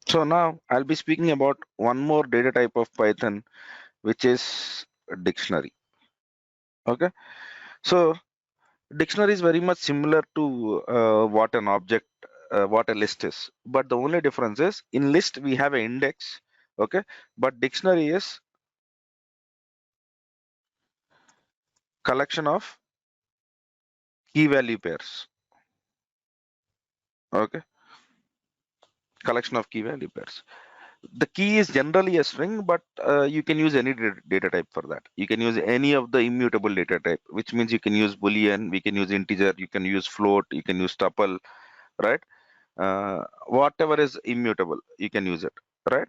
So now I'll be speaking about one more data type of Python, which is a dictionary. Okay, so dictionary is very much similar to what an object, what a list is, but the only difference is in list we have an index. Okay, but dictionary is collection of key value pairs. Okay, collection of key value pairs. The key is generally a string, but you can use any data type for that. You can use any of the immutable data type, which means you can use boolean, we can use integer, you can use float, you can use tuple, right? Whatever is immutable, you can use it, right?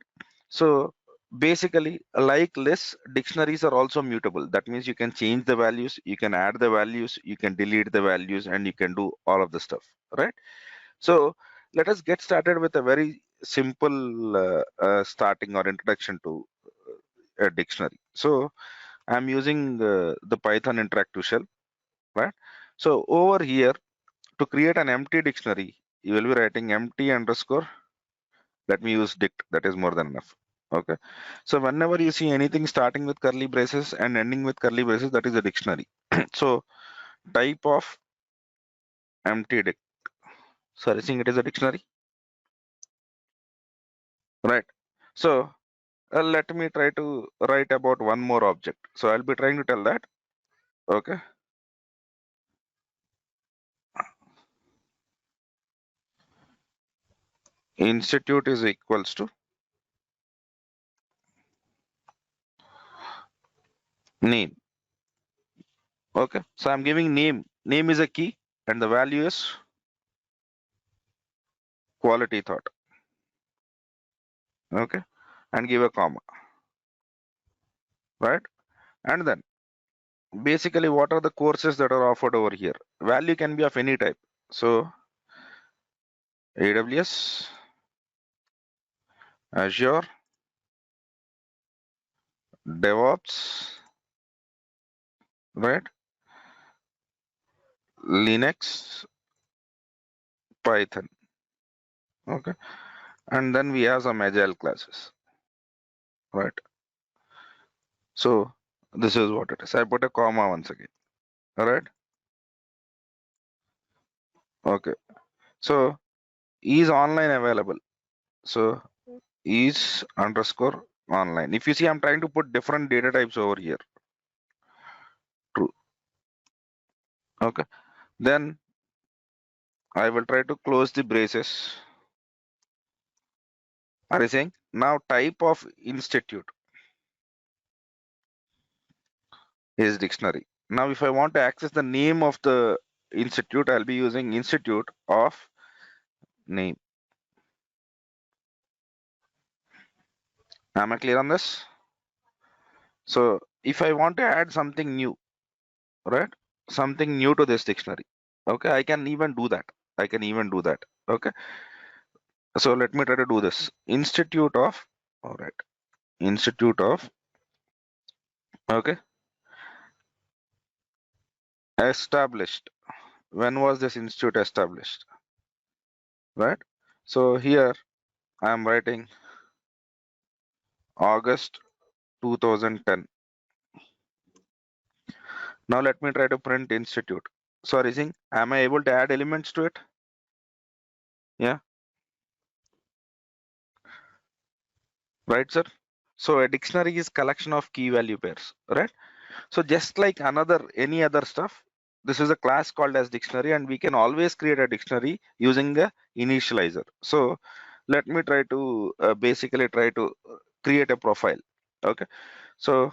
So basically, like lists, dictionaries are also mutable. That means you can change the values, you can add the values, you can delete the values, and you can do all of the stuff, right? So let us get started with a very simple starting or introduction to a dictionary. So I'm using the Python interactive shell, right? So over here, to create an empty dictionary, you will be writing empty underscore. Let me use dict. That is more than enough. Okay. So whenever you see anything starting with curly braces and ending with curly braces, that is a dictionary. So type of empty dict. So I think it is a dictionary, right? So let me try to write about one more object. So I'll be trying to tell that. Okay. Institute is equals to name. Okay. So I'm giving name. Name is a key and the value is quality thought. Okay. And give a comma. Right. And then basically what are the courses that are offered over here? Value can be of any type. So AWS, Azure, DevOps, right? Linux, Python. Okay. And then we have some agile classes, right? So this is what it is. I put a comma once again. All right. Okay. So is online available. So is underscore online. If you see, I'm trying to put different data types over here. True. Okay. Then I will try to close the braces. Are you saying now type of institute is dictionary. Now if I want to access the name of the institute, I'll be using institute of name. Am I clear on this? So if I want to add something new, right? Something new to this dictionary. Okay, I can even do that. I can even do that. Okay. So let me try to do this. Institute of, all right. Institute of, okay. Established. When was this institute established? Right. So here I am writing August 2010. Now let me try to print institute. Sorry, Singh, am I able to add elements to it? Yeah, right, sir. So a dictionary is collection of key value pairs, right? So just like any other stuff, this is a class called as dictionary, and we can always create a dictionary using the initializer. So let me try to basically try to create a profile. Okay, so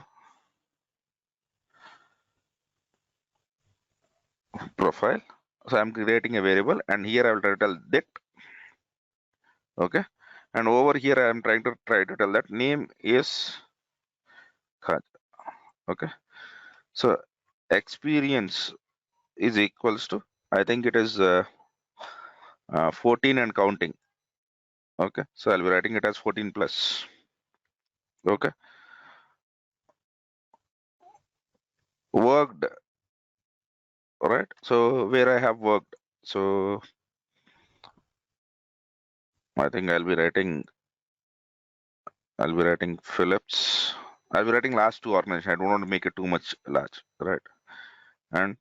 profile. So I'm creating a variable, and here I will try to tell dict. Okay, and over here I am try to tell that name is Khaj. Okay, so experience is equals to, I think it is 14 and counting. Okay, so I'll be writing it as 14 plus. Okay, worked, right? So where I have worked, so I think I'll be writing I'll be writing Philips. I'll be writing last two organization. I don't want to make it too much large, right? And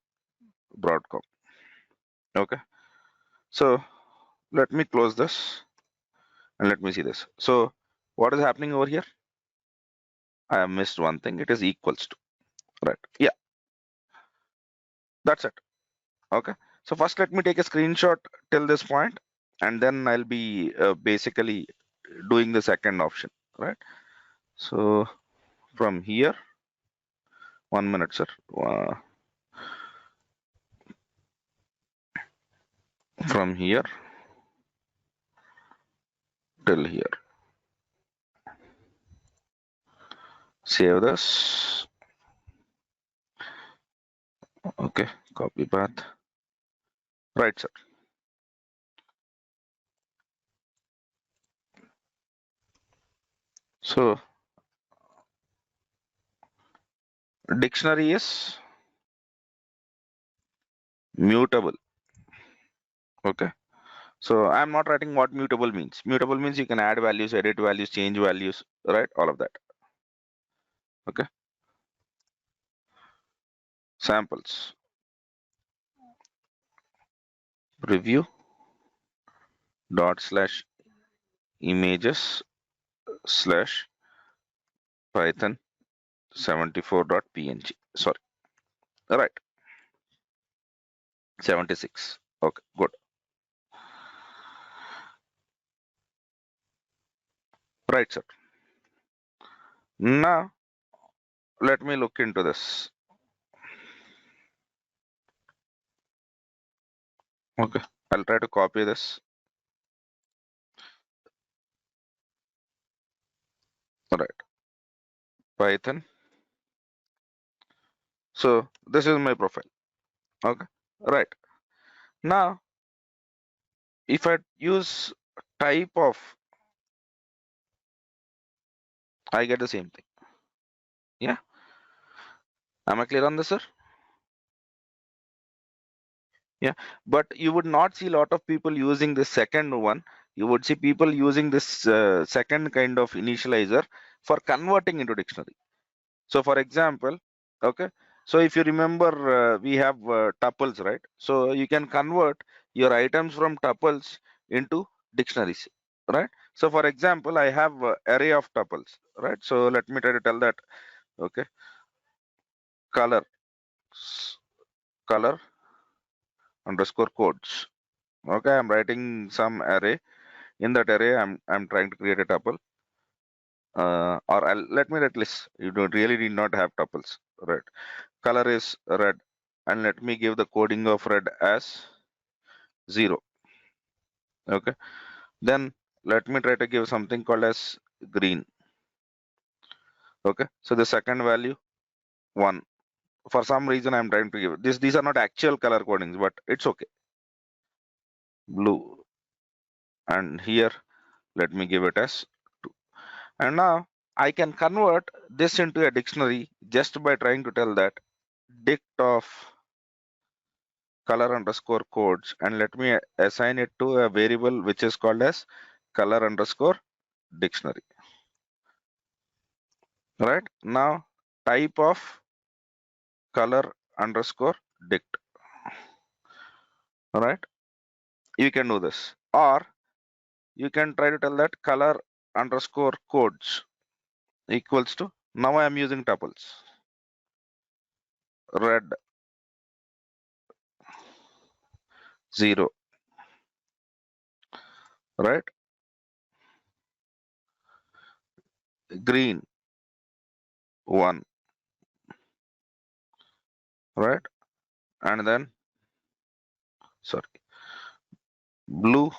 Broadcom. Okay. So let me close this and let me see this. So what is happening over here? I have missed one thing. It is equals to, right? Yeah, that's it. Okay. So first let me take a screenshot till this point, and then I'll be basically doing the second option, right? So from here, 1 minute, sir. From here till here. Save this. Okay, copy path. Right, sir. So dictionary is mutable. Okay. So I'm not writing what mutable means. Mutable means you can add values, edit values, change values, right? All of that. Okay. Samples. Review dot slash images slash python 74.png. Sorry. Right. 76. Okay. Good. Right, sir. Now let me look into this. Okay. I'll try to copy this. All right. Python. So this is my profile. Okay. Right. Now, if I use type of, I get the same thing. Yeah. Am I clear on this, sir? Yeah. But you would not see a lot of people using the second one. You would see people using this second kind of initializer for converting into dictionary. So for example, okay. So if you remember, we have tuples, right? So you can convert your items from tuples into dictionaries, right? So for example, I have array of tuples, right? So let me try to tell that. Okay. Color, color underscore codes. Okay, I'm writing some array. In that array, I'm trying to create a tuple. Or let me write list. You don't really need not have tuples, right? Color is red, and let me give the coding of red as 0. Okay. Then let me try to give something called as green. Okay. So the second value 1. For some reason, I'm trying to give this. These are not actual color codings, but it's okay. Blue, and here let me give it as 2. And now I can convert this into a dictionary just by trying to tell that dict of color underscore codes, and let me assign it to a variable which is called as color underscore dictionary. Right now, type of color underscore dict. All right, you can do this, or you can try to tell that color underscore codes equals to, now I am using tuples, red 0, right, green 1, right, and then sorry, blue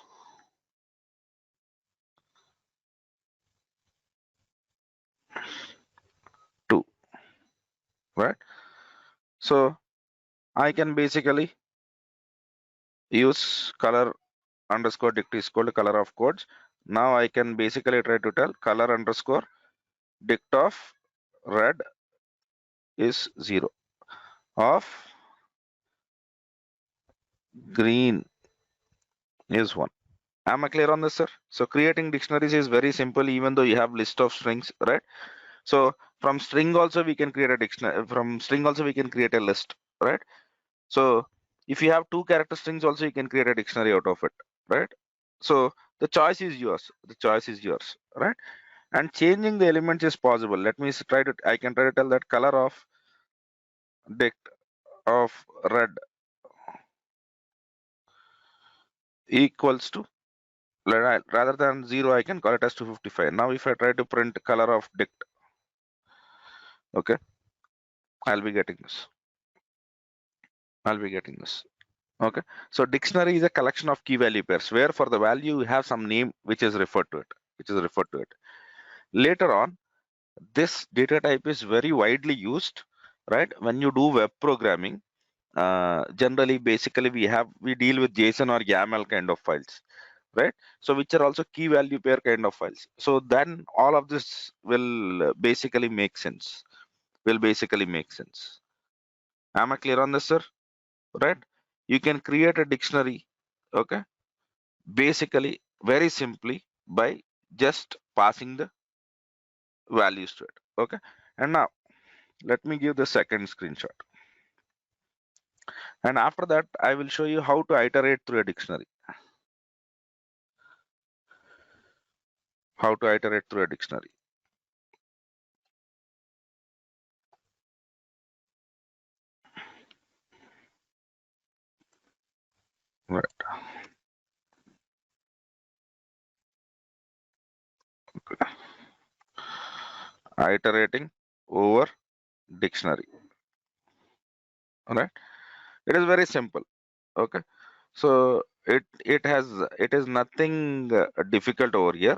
2, right? So I can basically use color underscore dict is equal to color of codes. Now I can basically try to tell color underscore dict of red is 0, of green is 1. Am I clear on this, sir? So creating dictionaries is very simple, even though you have list of strings, right? So from string also we can create a dictionary. From string also we can create a list, right? So if you have two character strings also, you can create a dictionary out of it, right? So the choice is yours. The choice is yours, right? And changing the elements is possible. Let me try to. I can try to tell that color of dict of red equals to, rather than 0, I can call it as 255. Now if I try to print color of dict, okay, I'll be getting this. I'll be getting this. Okay. So dictionary is a collection of key value pairs where for the value you have some name which is referred to it, which is referred to it. Later on, this data type is very widely used, right? When you do web programming, generally, basically, we deal with JSON or YAML kind of files, right? So which are also key value pair kind of files. So then all of this will basically make sense. Will basically make sense. Am I clear on this, sir? Right? You can create a dictionary, okay? Basically, very simply by just passing the values to it, okay? And now let me give the second screenshot. And after that, I will show you how to iterate through a dictionary. How to iterate through a dictionary. Right. Iterating over dictionary. All right. It is very simple. Okay. So it is nothing difficult over here.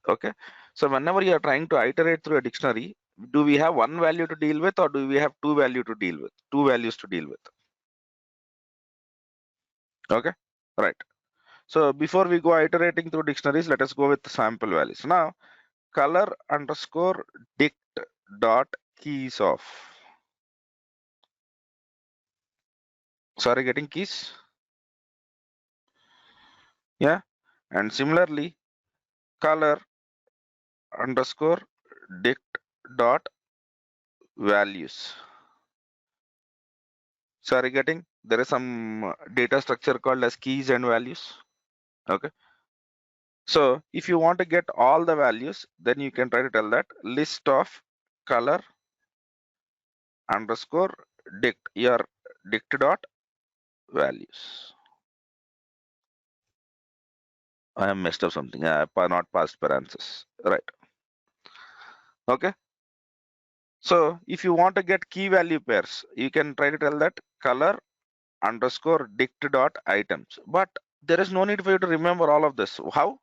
Okay. So whenever you are trying to iterate through a dictionary, do we have one value to deal with, or do we have two value to deal with? Two values to deal with. Okay. Right. So before we go iterating through dictionaries, let us go with the sample values. Now, color underscore dict dot keys of. Sorry, getting keys. Yeah. And similarly, color underscore dict dot values. Sorry, getting there is some data structure called as keys and values. Okay. So if you want to get all the values, then you can try to tell that list of color underscore dict your dict dot values. I have messed up something. Not past parenthesis. Right. Okay. So if you want to get key value pairs, you can try to tell that color underscore dict dot items. But there is no need for you to remember all of this. How?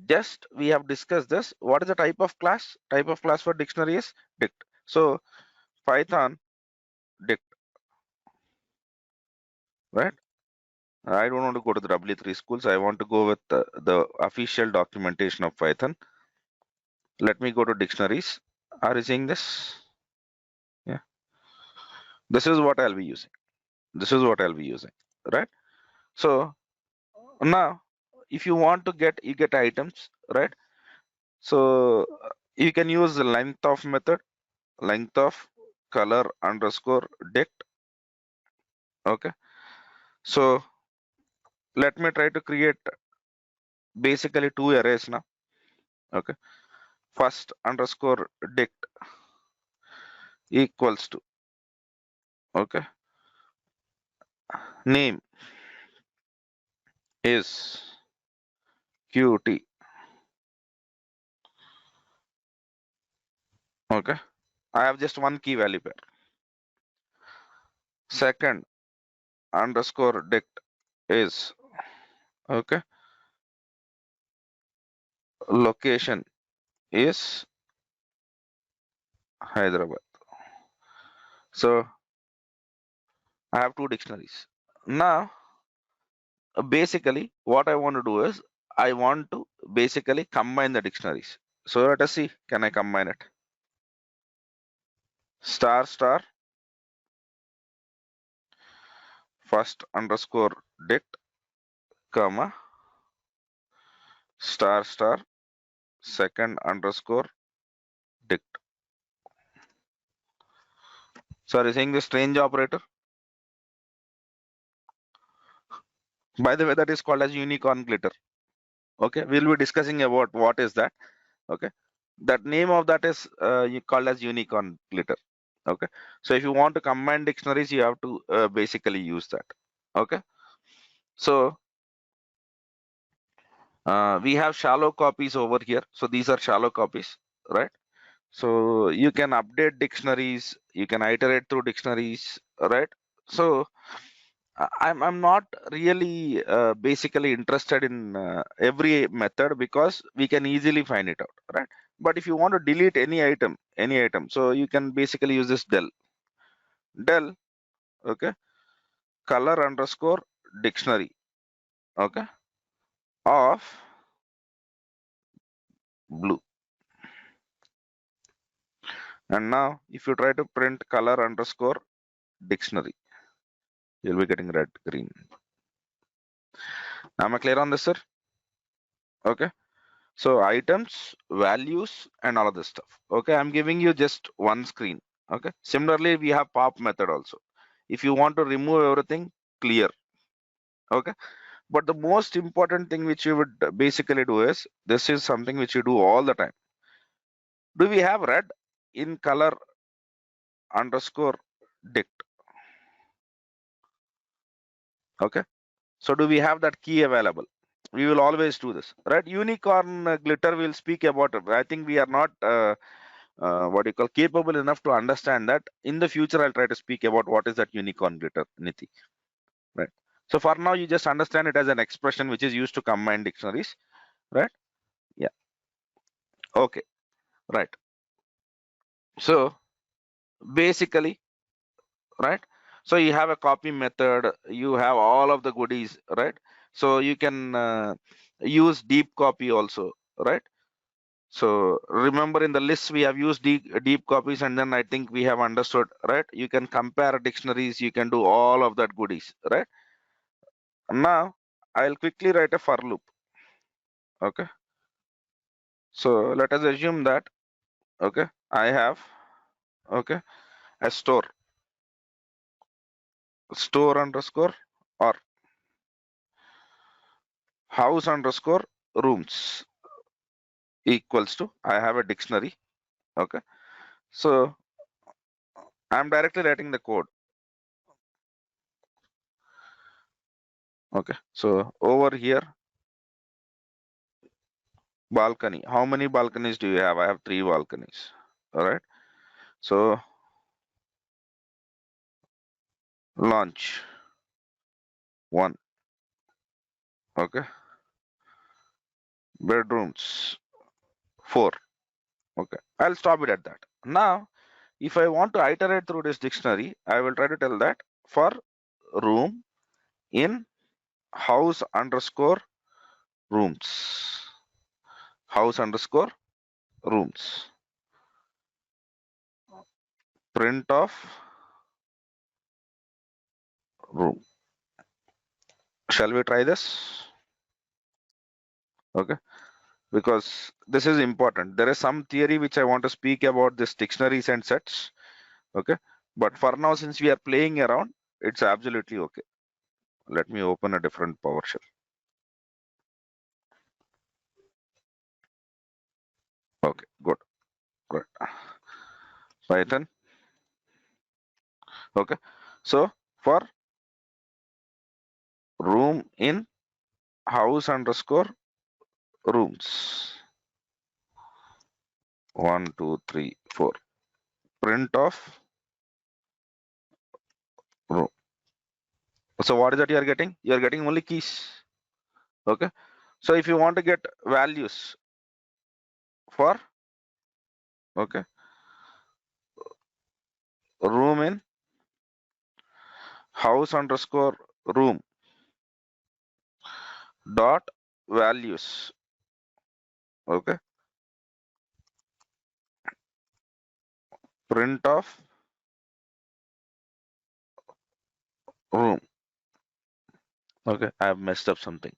Just we have discussed this. What is the type of class? Type of class for dictionary is dict. So Python dict, right? I don't want to go to the W3 schools. I want to go with the official documentation of Python. Let me go to dictionaries. Are you seeing this? Yeah. This is what I'll be using. This is what I'll be using, right? So now, if you want to get, you get items, right? So you can use the length of method, length of color underscore dict. Okay. So let me try to create basically two arrays now. Okay. First underscore dict equals to, okay, name is qt. Okay. I have just one key value pair. Second underscore dict is, okay, location is Hyderabad. So I have two dictionaries. Now, basically, what I want to do is I want to basically combine the dictionaries. So let us see, can I combine it? Star star first underscore dict, comma, star star second underscore dict. Sorry, saying the strange operator. By the way, that is called as unicorn glitter. Okay, we'll be discussing about what is that. Okay, that name of that is called as unicorn glitter. Okay, so if you want to combine dictionaries, you have to basically use that. Okay, so we have shallow copies over here. So these are shallow copies, right? So you can update dictionaries, you can iterate through dictionaries, right? So I'm not really basically interested in every method because we can easily find it out, right? But if you want to delete any item, so you can basically use this del, okay, color underscore dictionary, okay, of blue. And now if you try to print color underscore dictionary, you'll be getting red, green. Am I clear on this, sir? Okay. So items, values, and all of this stuff. Okay, I'm giving you just one screen. Okay. Similarly, we have pop method also. If you want to remove everything, clear. Okay. But the most important thing which you would basically do is this is something which you do all the time. Do we have red in color underscore dict? Okay. So do we have that key available? We will always do this, right? Unicorn glitter will speak about it. I think we are not what you call capable enough to understand that. In the future, I'll try to speak about what is that unicorn glitter, Niti, right? So for now, you just understand it as an expression which is used to combine dictionaries, right? Yeah. Okay. Right. So basically, right? So you have a copy method, you have all of the goodies, right? So you can use deep copy also, right? So remember in the list we have used deep copies, and then I think we have understood, right? You can compare dictionaries, you can do all of that goodies, right? Now I'll quickly write a for loop. Okay. So let us assume that, okay, I have, okay, a store underscore or house underscore rooms equals to, I have a dictionary. Okay. So I'm directly writing the code. Okay. So over here, balcony. How many balconies do you have? I have 3 balconies. All right. So launch 1. Okay. Bedrooms 4. Okay. I'll stop it at that. Now, if I want to iterate through this dictionary, I will try to tell that for room in house underscore rooms. House underscore rooms. Print of room. Shall we try this? Okay. Because this is important. There is some theory which I want to speak about this dictionaries and sets. Okay. But for now, since we are playing around, it's absolutely okay. Let me open a different PowerShell. Okay, good, good. Python. Okay. So for room in house underscore rooms. 1, 2, 3, 4. Print of room. So what is that you are getting? You are getting only keys. Okay. So if you want to get values for, okay, room in house underscore room dot values, okay, print of room. Okay, I have messed up something.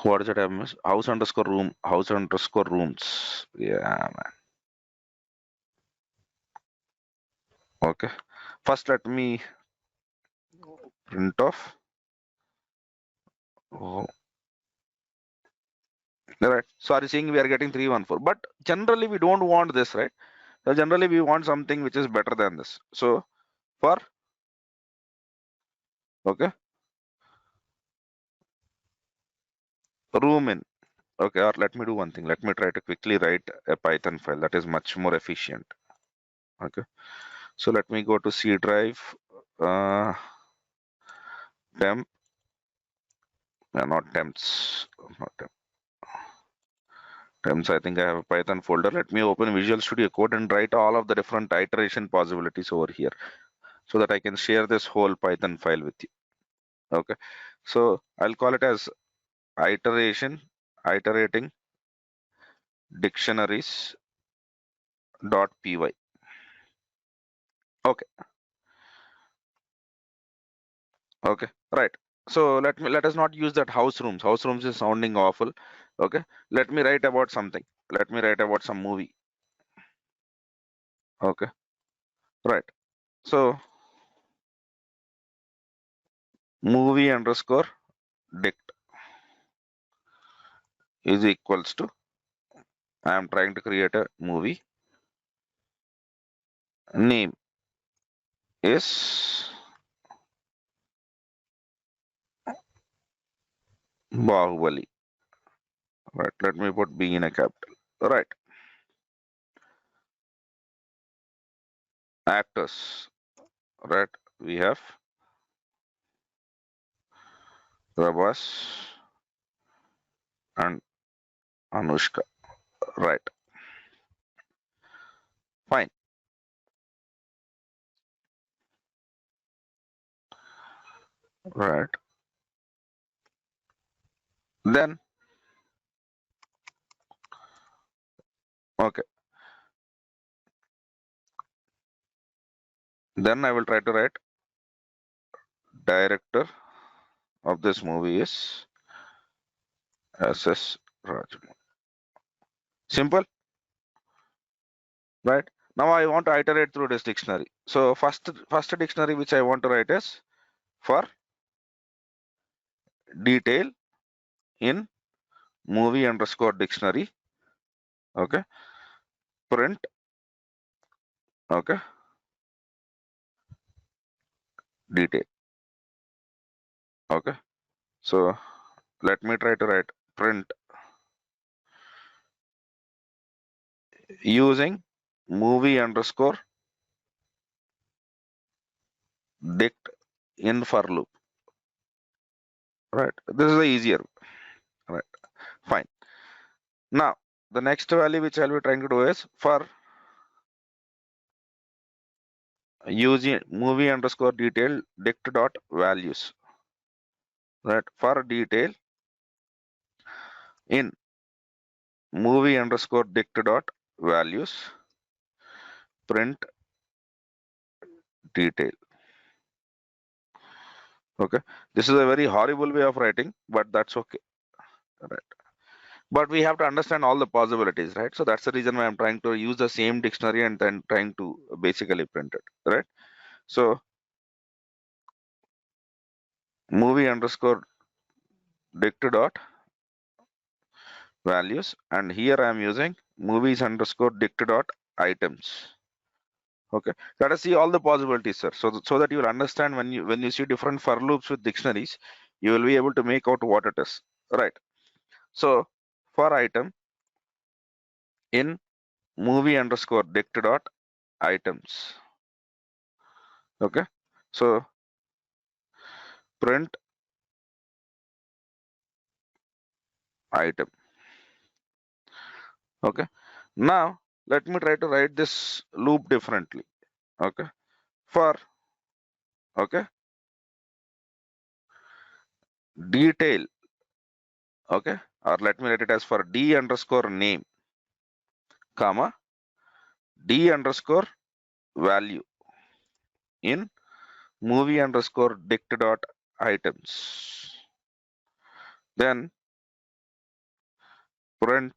What is it I missed? House underscore room, house underscore rooms. Yeah, man. Okay. First, let me print off. Oh, right. Sorry, seeing we are getting 314. But generally, we don't want this, right? So generally, we want something which is better than this. So for, okay, room in. Okay, or let me do one thing. Let me try to quickly write a Python file that is much more efficient. Okay. So let me go to C drive, uh, temp, not temps, not temps. I think I have a Python folder. Let me open Visual Studio Code and write all of the different iteration possibilities over here so that I can share this whole Python file with you. Okay. So I'll call it as iterating dictionaries dot py. Okay. Okay. Right. So let us not use that house rooms. House rooms is sounding awful. Okay. Let me write about something. Let me write about some movie. Okay. Right. So movie underscore dict is equals to, I am trying to create a movie. Name is Bahubali. Right. Let me put B in a capital. Right. Actors. Right. We have Prabhas and Anushka. Right. Fine. Right. Then, okay. Then I will try to write director of this movie is SS Rajmohan. Simple, right? Now I want to iterate through this dictionary. So first dictionary which I want to write is for detail in movie underscore dictionary. Okay. Print. Okay. Detail. Okay. So let me try to write print using movie underscore dict in for loop. Right. This is the easier. Right. Fine. Now the next value which I'll be trying to do is for using movie underscore detail dict dot values. Right. For detail in movie underscore dict dot values, print detail. Okay. This is a very horrible way of writing, but that's okay. Right. But we have to understand all the possibilities, right? So that's the reason why I'm trying to use the same dictionary and then trying to basically print it, right? So movie underscore dict dot values, and here I am using movies underscore dict dot items. Okay, let us see all the possibilities, sir. So that you will understand when you see different for loops with dictionaries, you will be able to make out what it is, right? So for item in movie underscore dict dot items. Okay, so print item. Okay, now let me try to write this loop differently. Okay, for, okay, detail. Okay, or let me write it as for d underscore name, comma, d underscore value in movie underscore dict dot items. Then print,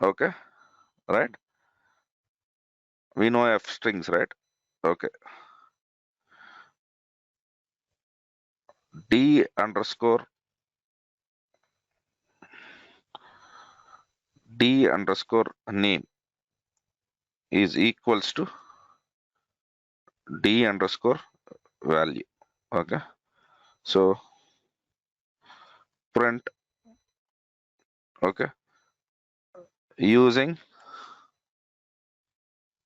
okay, right? We know f strings, right? Okay. D underscore name is equals to D underscore value. Okay. So print, okay, using,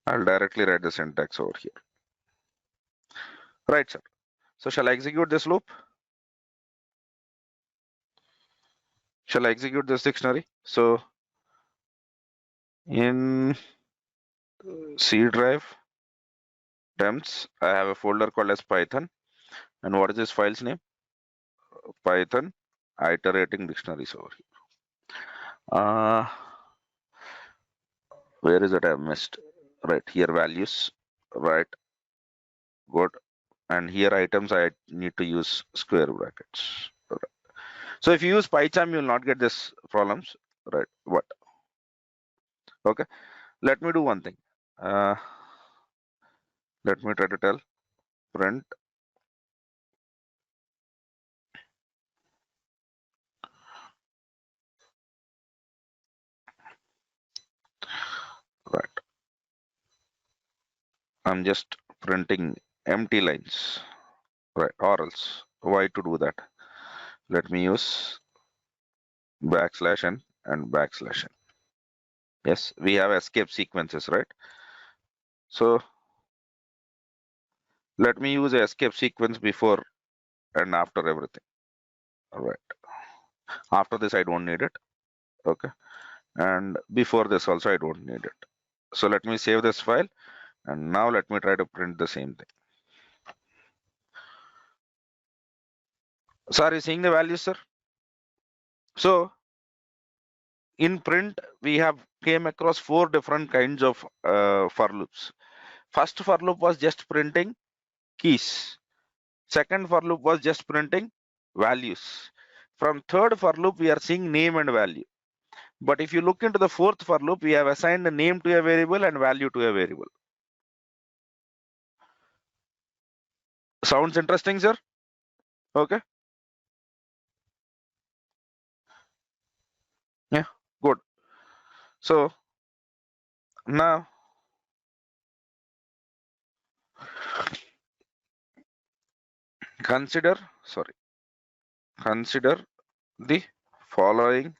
I'll directly write the syntax over here. Right, sir. So shall I execute this loop? Shall I execute this dictionary? So in C drive temps, I have a folder called as Python. And what is this file's name? Python iterating dictionaries over here. Where is it? I missed. Right here, values. Right, good. And here items, I need to use square brackets. Right. So if you use PyCharm, you will not get this problems. Right. What? Okay. Let me do one thing. Let me try to tell print. Right. I'm just printing empty lines. Right. Or else, why to do that? Let me use backslash n and backslash n. Yes, we have escape sequences, right? So let me use a escape sequence before and after everything. All right. After this, I don't need it. Okay. And before this also, I don't need it. So let me save this file. And now let me try to print the same thing. So are you seeing the values, sir? So in print, we have came across 4 different kinds of for loops. First for loop was just printing keys. Second for loop was just printing values. From third for loop, we are seeing name and value. But if you look into the fourth for loop, we have assigned a name to a variable and value to a variable. Sounds interesting, sir? Okay. Yeah, good. So now consider, consider the following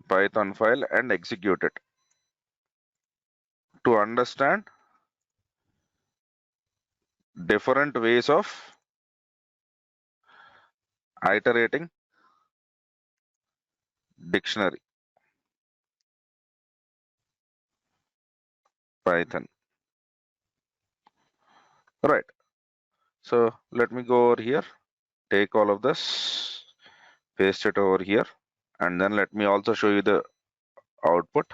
Python file and execute it to understand different ways of iterating dictionary Python. Right. So let me go over here, take all of this, paste it over here, and then let me also show you the output.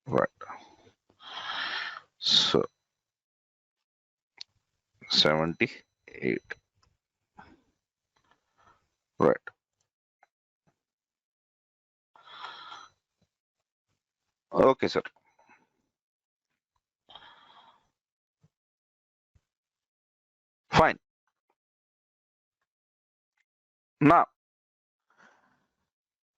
Right. So 78. Right. Okay, sir. Fine. Now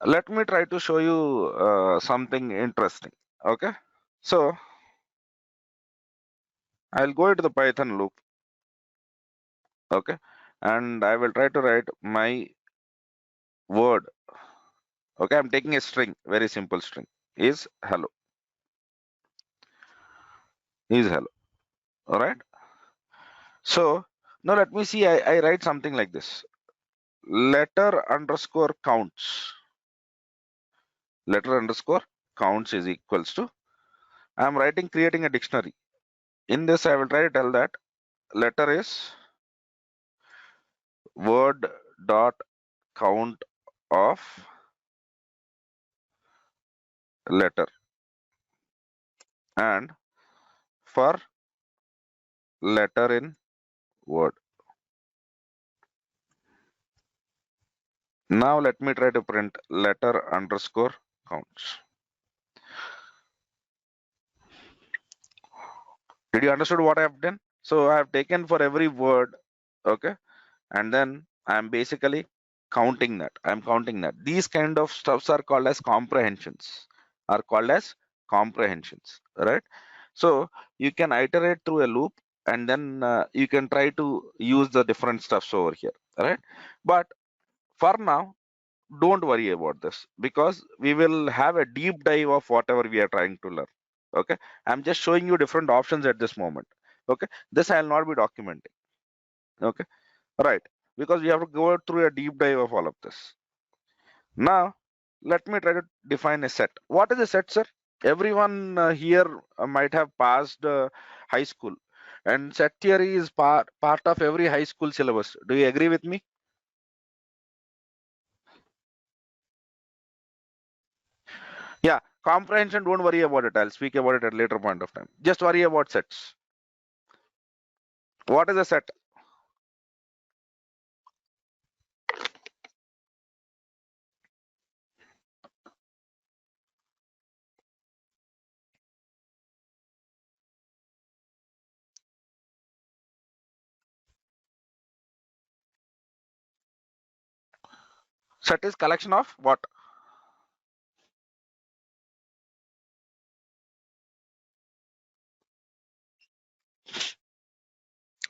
let me try to show you something interesting. Okay. So I'll go into the Python loop. Okay. And I will try to write my word. Okay. I'm taking a string, very simple string. Is hello. Is hello. All right. So now let me see. I write something like this. Letter underscore counts. Letter underscore counts is equals to. I'm writing creating a dictionary. In this, I will try to tell that letter is word dot count of letter, and for letter in word. Now let me try to print letter underscore counts. Did you understood what I have done? So I have taken for every word, okay, and then I'm basically counting that. I'm counting that. These kind of stuffs are called as comprehensions. Are called as comprehensions, right? So you can iterate through a loop, and then you can try to use the different stuffs over here, right? But for now, don't worry about this because we will have a deep dive of whatever we are trying to learn. Okay, I'm just showing you different options at this moment. Okay, this I'll not be documenting. Okay, right, because we have to go through a deep dive of all of this. Now let me try to define a set. What is a set, sir? Everyone here might have passed high school, and set theory is part of every high school syllabus. Do you agree with me? Yeah, comprehension, don't worry about it. I'll speak about it at a later point of time. Just worry about sets. What is a set? Set is collection of what?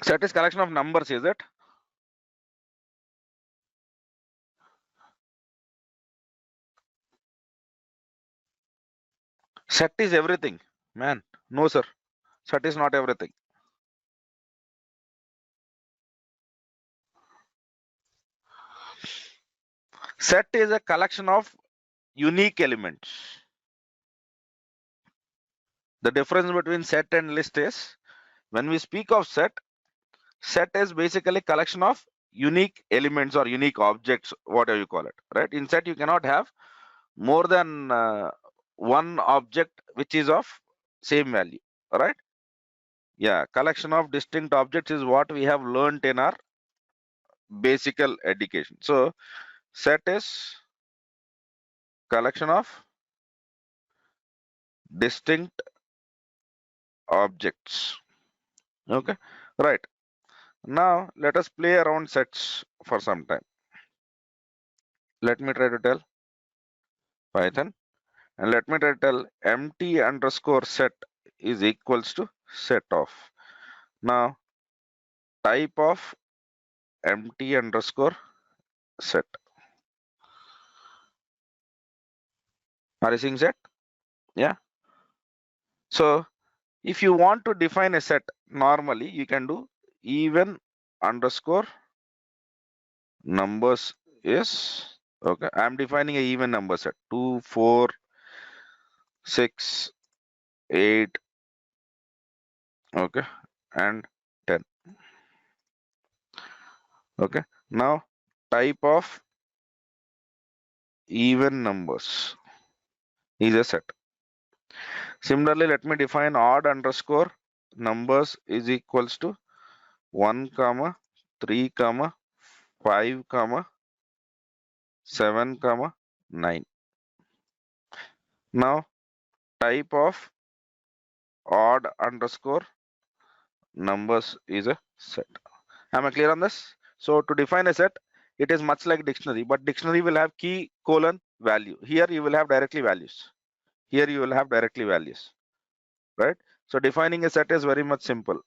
Set is collection of numbers, is it? Set is everything. Man, no, sir. Set is not everything. Set is a collection of unique elements. The difference between set and list is when we speak of set, set is basically collection of unique elements or unique objects, whatever you call it, right? In set, you cannot have more than one object which is of same value, right? Yeah, collection of distinct objects is what we have learned in our basic education. So set is collection of distinct objects. Okay, right. Now let us play around sets for some time. Let me try to tell Python, and let me try to tell empty underscore set is equals to set of. Now type of empty underscore set. Are you seeing set? Yeah. So if you want to define a set, normally you can do even underscore numbers is okay. I'm defining a even number set 2, 4, 6, 8, okay, and 10. Okay. Now type of even numbers is a set. Similarly, let me define odd underscore numbers is equals to 1 comma 3 comma 5 comma 7 comma 9. Now type of odd underscore numbers is a set. Am I clear on this? So to define a set, it is much like dictionary, but dictionary will have key colon value. Here you will have directly values. Here you will have directly values, right? So defining a set is very much simple.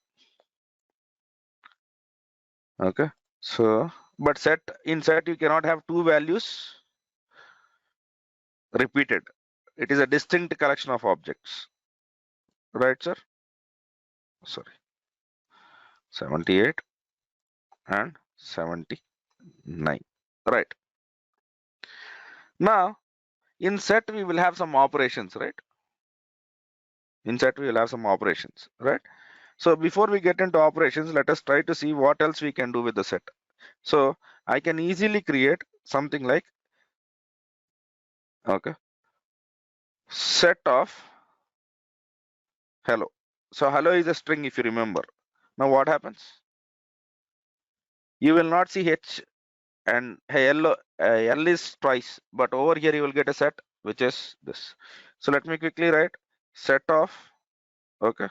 Okay. So, but set in set you cannot have two values repeated. It is a distinct collection of objects, right, sir? Sorry, 78 and 79, right? Now in set we will have some operations, right? In set we will have some operations, right? So before we get into operations, let us try to see what else we can do with the set. So I can easily create something like, okay, set of hello. So hello is a string if you remember. Now what happens? You will not see H and hello, L is twice, but over here you will get a set which is this. So let me quickly write set of, okay,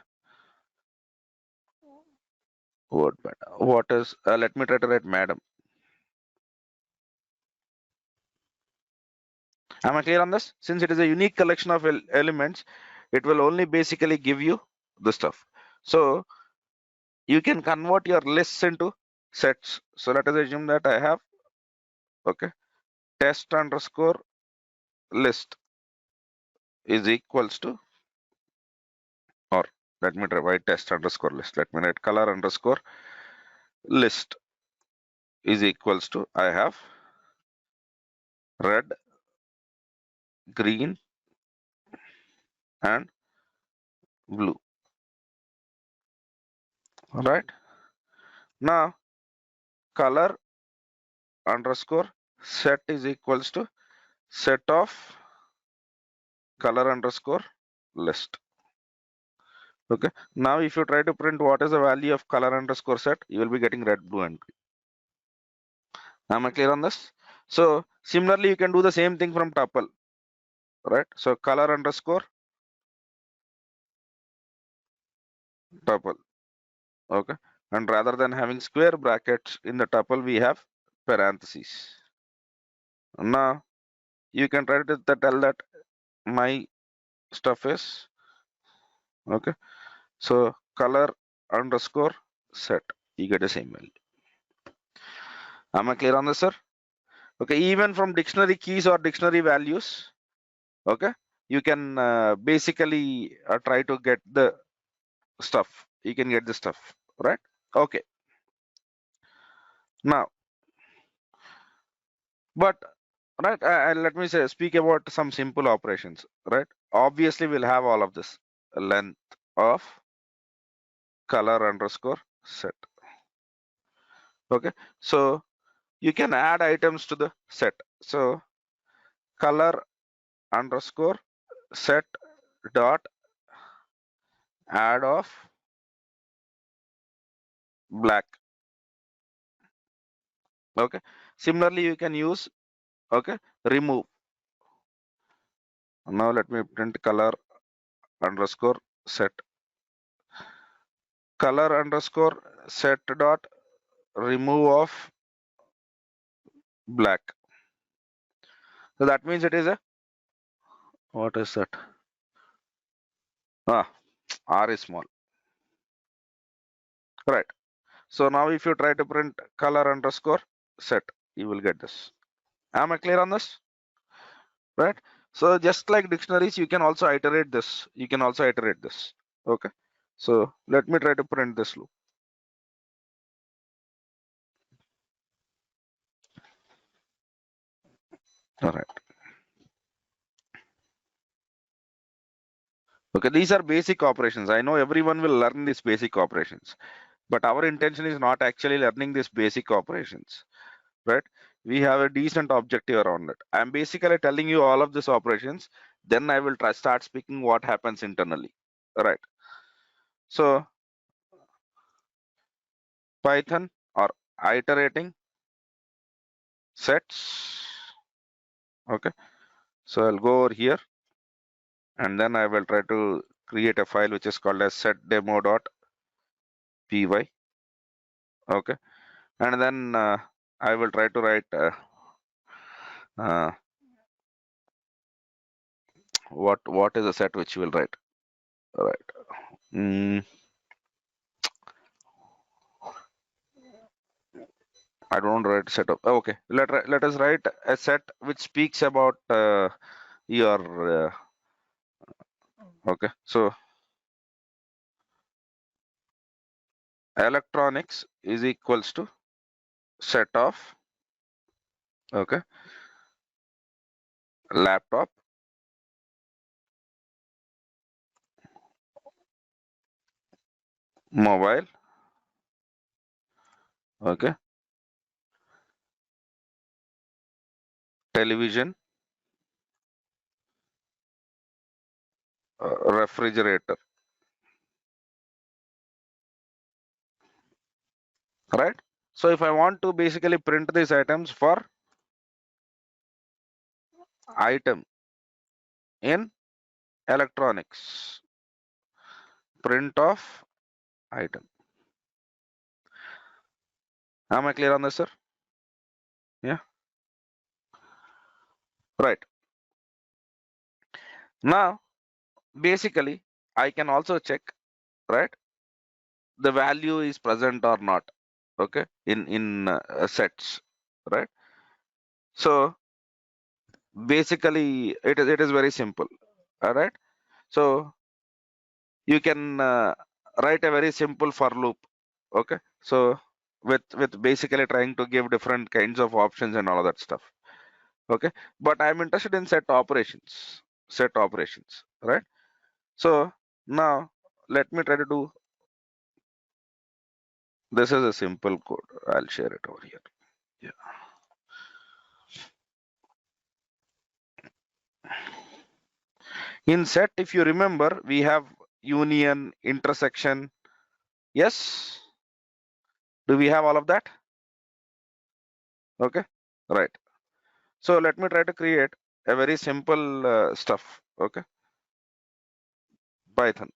what is, let me try to write madam. Am I clear on this? Since it is a unique collection of elements, it will only basically give you the stuff. So you can convert your lists into sets. So let us assume that I have, okay, test underscore list is equals to, or let me try write test underscore list. Let me write color underscore list is equals to, I have red, green, and blue. All right. Now color underscore set is equals to set of color underscore list. Okay. Now if you try to print what is the value of color underscore set, you will be getting red, blue, and green. Am I clear on this? So similarly, you can do the same thing from tuple, right? So color underscore tuple. Okay. And rather than having square brackets in the tuple, we have parentheses. Now you can try to tell that my stuff is, okay. So color underscore set, you get the same value. Am I clear on this, sir? Okay, even from dictionary keys or dictionary values, okay, you can basically try to get the stuff. You can get the stuff, right? Okay. Now, but right, let me say speak about some simple operations, right? Obviously, we'll have all of this length of color underscore set. Okay, so you can add items to the set. So color underscore set dot add of black. Okay, similarly you can use, okay, remove. Now let me print color underscore set, color underscore set dot remove of black. So that means it is a, what is that? Ah, R is small, right? So now if you try to print color underscore set, you will get this. Am I clear on this? Right? So just like dictionaries, you can also iterate this. You can also iterate this. Okay. So let me try to print this loop. All right. Okay, these are basic operations. I know everyone will learn these basic operations, but our intention is not actually learning these basic operations, right? We have a decent objective around it. I'm basically telling you all of these operations, then I will start speaking what happens internally, right? So Python or iterating sets. Okay, so I'll go over here and then I will try to create a file which is called as setdemo.py. Okay, and then I will try to write uh, what is a set which you will write. All right. I don't write setup. Okay, let us write a set which speaks about your okay. So electronics is equals to set of, okay, laptop, mobile, okay, television, refrigerator. right? So if I want to basically print these items for item in electronics, print of item. Am I clear on this, sir? Yeah, right. Now, basically, I can also check, right, the value is present or not, okay, in sets, right? So basically, it is very simple, all right? So you can write a very simple for loop, okay? So with basically trying to give different kinds of options and all of that stuff, okay? But I'm interested in set operations, right? So now let me try to do this is a simple code. I'll share it over here. Yeah. In set, if you remember, we have union, intersection. Yes. Do we have all of that? Okay. Right. So let me try to create a very simple stuff. Okay. Python.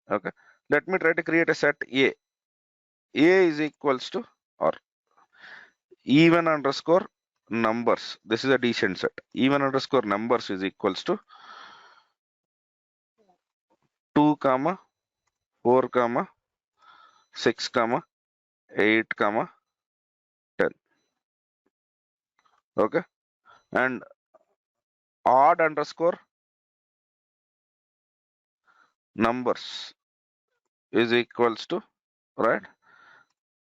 Okay. Let me try to create a set A. A is equals to or even underscore numbers. This is a decent set. Even underscore numbers is equals to 2 comma 4 comma 6 comma 8 comma 10. Okay. And odd underscore numbers is equals to, right,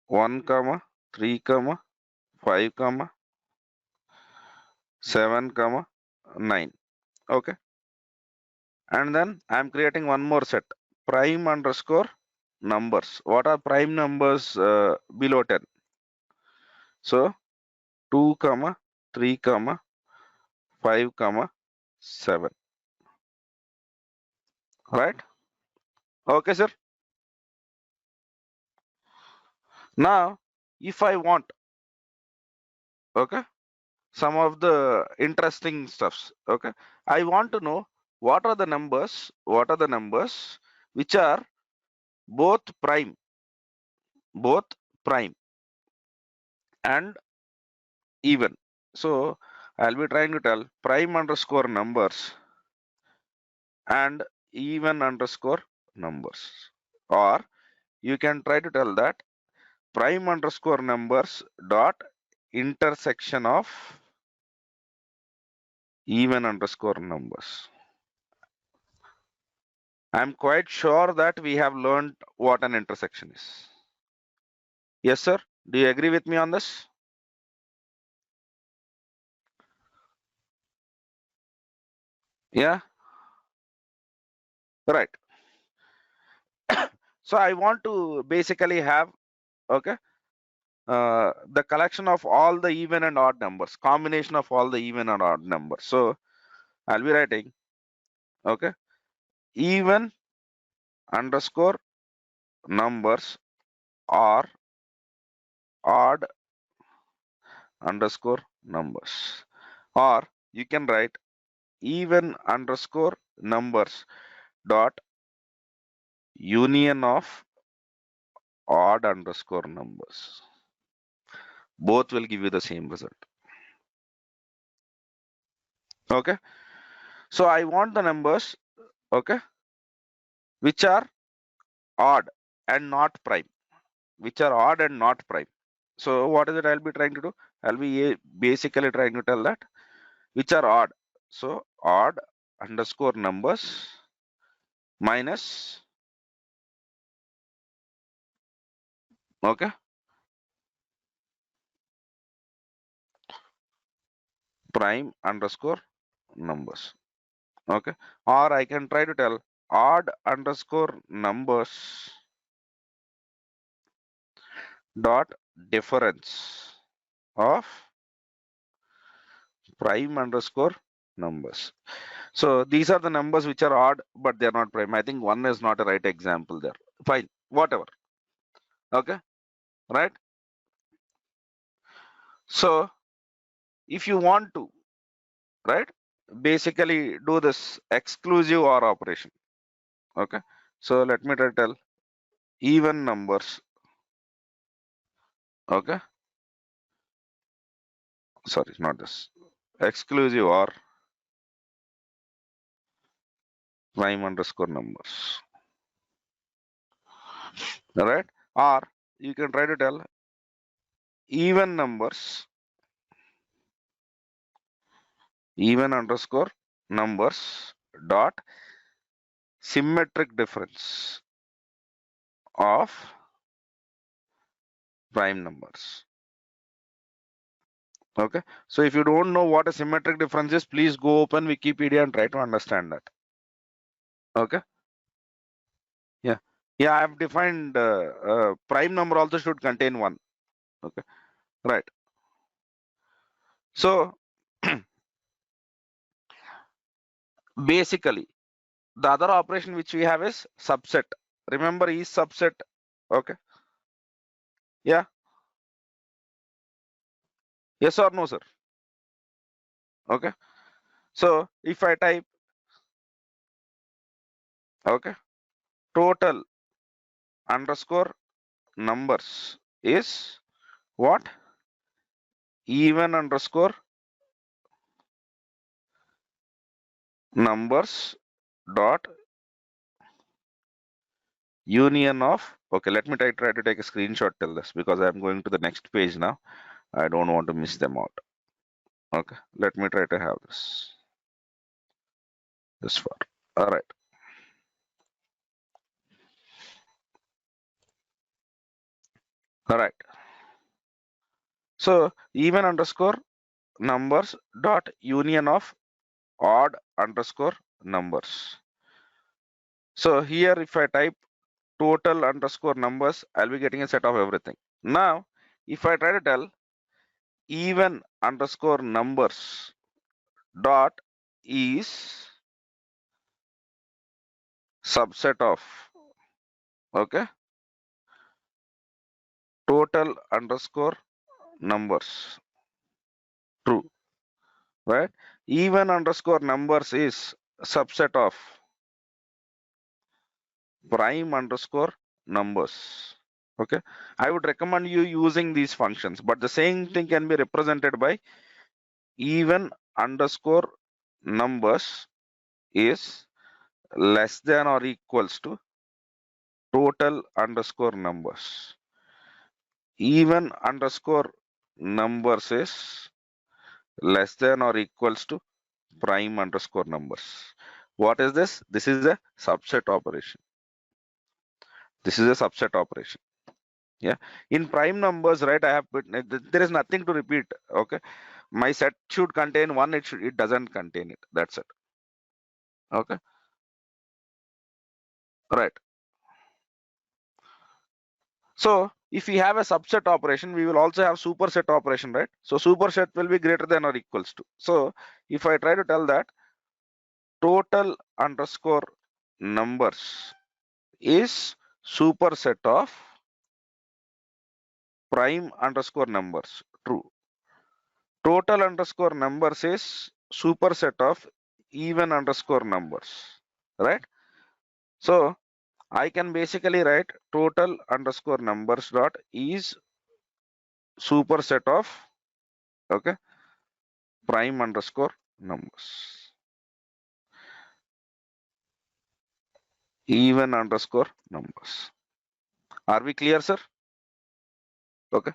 1 comma 3 comma 5 comma 7 comma 9. Okay. And then I'm creating one more set, prime underscore numbers. What are prime numbers below 10? So 2 comma 3 comma 5 comma 7. Right? Okay, sir. Now if I want, okay, some of the interesting stuffs, okay, I want to know what are the numbers which are both prime both prime and even. So I'll be trying to tell prime underscore numbers and even underscore numbers, or you can try to tell that prime underscore numbers dot intersection of even underscore numbers. I'm quite sure that we have learned what an intersection is. Yes, sir. Do you agree with me on this? Yeah, right. So I want to basically have, okay, the collection of all the even and odd numbers, combination of all the even and odd numbers. So I'll be writing, okay, even underscore numbers or odd underscore numbers, or you can write even underscore numbers dot union of odd underscore numbers. Both will give you the same result. Okay. So I want the numbers, okay, which are odd and not prime, which are odd and not prime. So what is it I'll be trying to do? I'll be basically trying to tell that which are odd. So odd underscore numbers minus, okay, prime underscore numbers. Okay. Or I can try to tell odd underscore numbers dot difference of prime underscore numbers. So these are the numbers which are odd, but they're not prime. I think one is not a right example there. Fine, whatever. Okay, right? So if you want to, right, basically do this exclusive OR operation. Okay. So let me try to tell even numbers. Okay. Sorry, not this. Exclusive OR prime underscore numbers. All right. Or you can try to tell even numbers, even underscore numbers dot symmetric difference of prime numbers. Okay. So if you don't know what a symmetric difference is, please go open Wikipedia and try to understand that. Okay. Yeah. Yeah, I have defined prime number also should contain one. Okay. Right. So basically, the other operation which we have is subset. Remember, is subset. Okay. Yeah. Yes or no, sir? Okay. So if I type, okay, total underscore numbers is what? Even underscore numbers dot union of, okay, let me try to take a screenshot till this because I'm going to the next page now. I don't want to miss them out. Okay, let me try to have this far. All right. All right. So even underscore numbers dot union of odd underscore numbers. So here if I type total underscore numbers, I'll be getting a set of everything. Now, if I try to tell even underscore numbers dot is subset of, okay, total underscore numbers, true, right? Even underscore numbers is subset of prime underscore numbers. Okay, I would recommend you using these functions, but the same thing can be represented by even underscore numbers is less than or equals to total underscore numbers. Even underscore numbers is less than or equals to prime underscore numbers. What is this? This is a subset operation. This is a subset operation. Yeah. In prime numbers, right? I have put, there is nothing to repeat. Okay. My set should contain one. It doesn't contain it. That's it. Okay. Right. So if we have a subset operation, we will also have superset operation, right? So superset will be greater than or equals to. So if I try to tell that total underscore numbers is superset of prime underscore numbers, true. Total underscore numbers is superset of even underscore numbers, right? So I can basically write total underscore numbers dot is superset of, okay, prime underscore numbers, even underscore numbers. Are we clear, sir? Okay.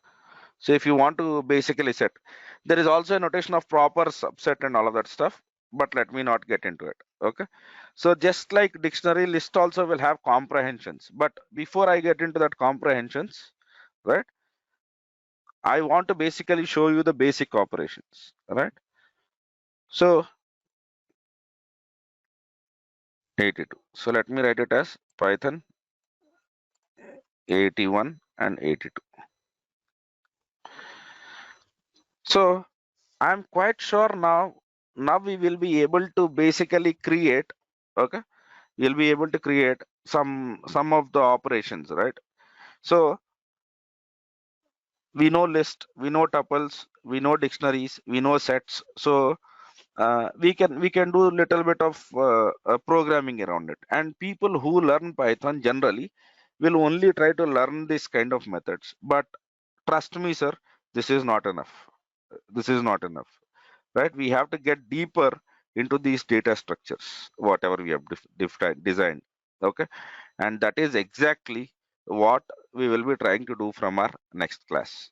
So if you want to basically set, there is also a notation of proper subset and all of that stuff, but let me not get into it. Okay. So just like dictionary, list also will have comprehensions. But before I get into that comprehensions, right, I want to basically show you the basic operations, right? So 82. So let me write it as Python 81 and 82. So I'm quite sure now we will be able to basically create, okay, we'll be able to create some of the operations, right? So We know list, we know tuples, we know dictionaries, we know sets. So we can do a little bit of programming around it. And people who learn Python generally will only try to learn this kind of methods. But trust me, sir, this is not enough. This is not enough, right? We have to get deeper into these data structures, whatever we have designed. Okay, and that is exactly what we will be trying to do from our next class.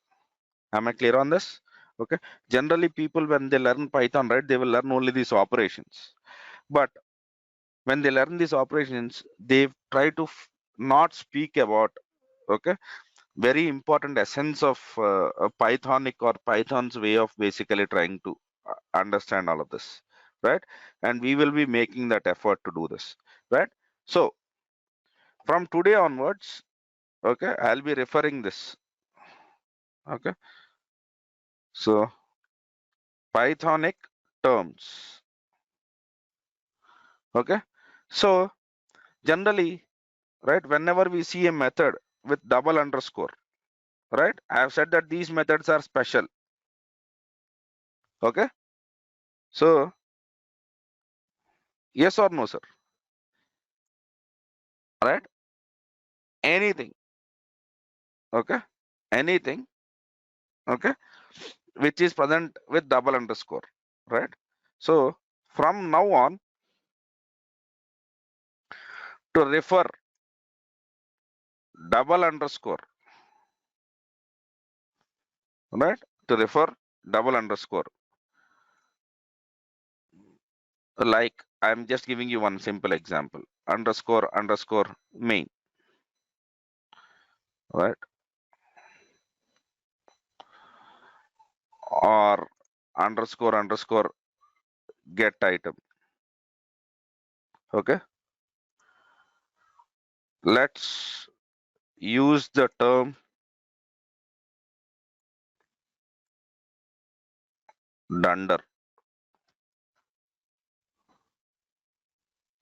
Am I clear on this? Okay. Generally, people when they learn Python, right, they will learn only these operations. But when they learn these operations, they try to not speak about, okay, very important essence of Pythonic or Python's way of basically trying to understand all of this, right? And we will be making that effort to do this, right? So from today onwards, okay, I'll be referring this, okay? So Pythonic terms, okay? So generally, right, whenever we see a method with double underscore, right, I have said that these methods are special, okay? So yes or no, sir, right? Anything, okay? Anything, okay, which is present with double underscore, right? So from now on, to refer double underscore, right, to refer double underscore, like I'm just giving you one simple example, underscore underscore main, right, or underscore underscore get item, okay? Let's use the term dunder,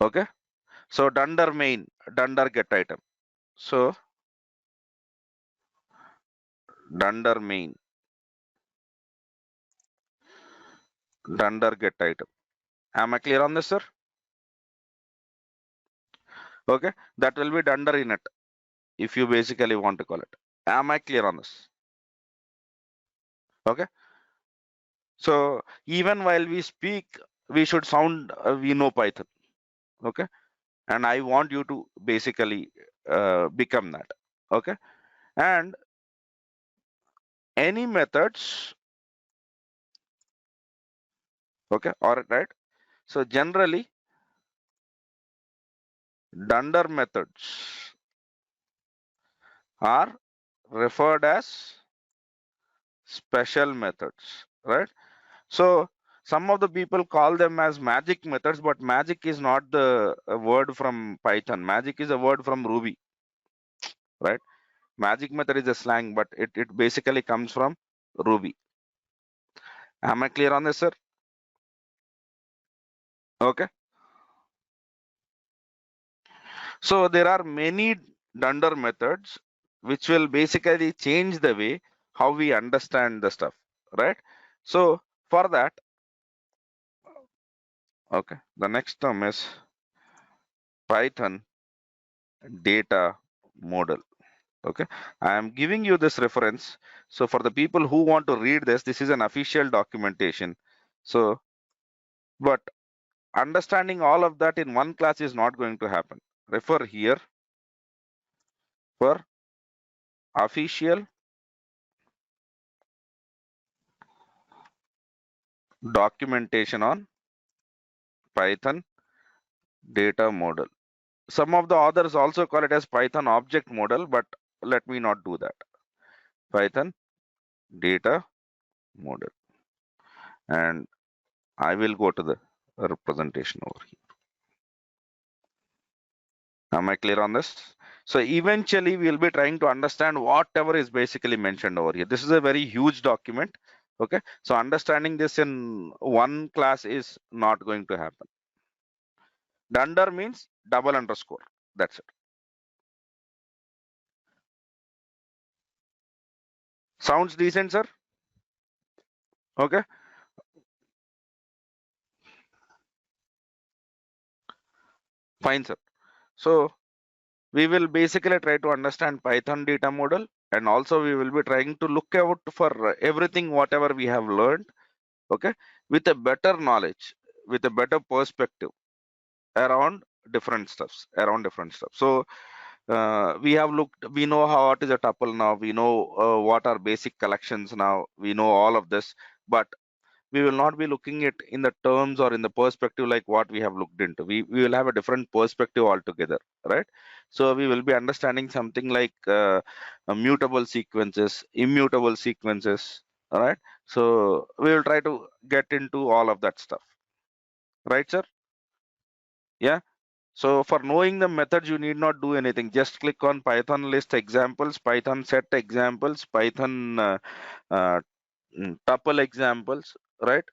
okay? So dunder main, dunder get item. So dunder main, dunder get item. Am I clear on this, sir? Okay, that will be dunder init if you basically want to call it. Am I clear on this? Okay, so even while we speak, we should sound we know Python. Okay, and I want you to basically become that. Okay, and any methods, okay, all right. So generally, dunder methods are referred as special methods, right? So some of the people call them as magic methods, but magic is not the word from Python. Magic is a word from Ruby, right? Magic method is a slang, but it basically comes from Ruby. Am I clear on this, sir? Okay. So there are many dunder methods which will basically change the way how we understand the stuff, right? So for that, okay, the next term is Python data model. Okay, I am giving you this reference. So for the people who want to read this, this is an official documentation. So, but understanding all of that in one class is not going to happen. Refer here for official documentation on Python data model. Some of the authors also call it as Python object model, but let me not do that. Python data model. And I will go to the representation over here. Am I clear on this? So eventually we'll be trying to understand whatever is basically mentioned over here. This is a very huge document. Okay. So understanding this in one class is not going to happen. Dunder means double underscore. That's it. Sounds decent, sir? Okay. Fine, sir. So we will basically try to understand Python data model, and also we will be trying to look out for everything whatever we have learned, okay, with a better knowledge, with a better perspective around different stuff. So we have looked, we know how what is a tuple now, we know what are basic collections now, we know all of this, but we will not be looking at in the terms or in the perspective like what we have looked into. We will have a different perspective altogether, right? So we will be understanding something like mutable sequences, immutable sequences, all right? So we will try to get into all of that stuff, right, sir? Yeah. So for knowing the methods, you need not do anything. Just click on Python list examples, Python set examples, Python tuple examples, right?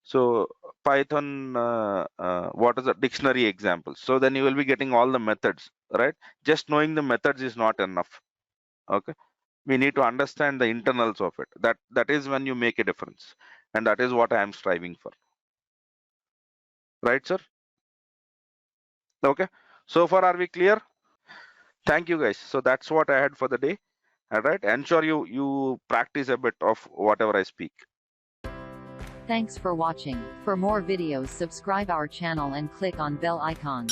So Python, what is the dictionary examples? So then you will be getting all the methods, right? Just knowing the methods is not enough. Okay, we need to understand the internals of it. That is when you make a difference, and that is what I am striving for, right, sir? Okay. So far, are we clear? Thank you, guys. So that's what I had for the day. All right. Ensure you practice a bit of whatever I speak. Thanks for watching. For more videos, subscribe our channel and click on bell icon.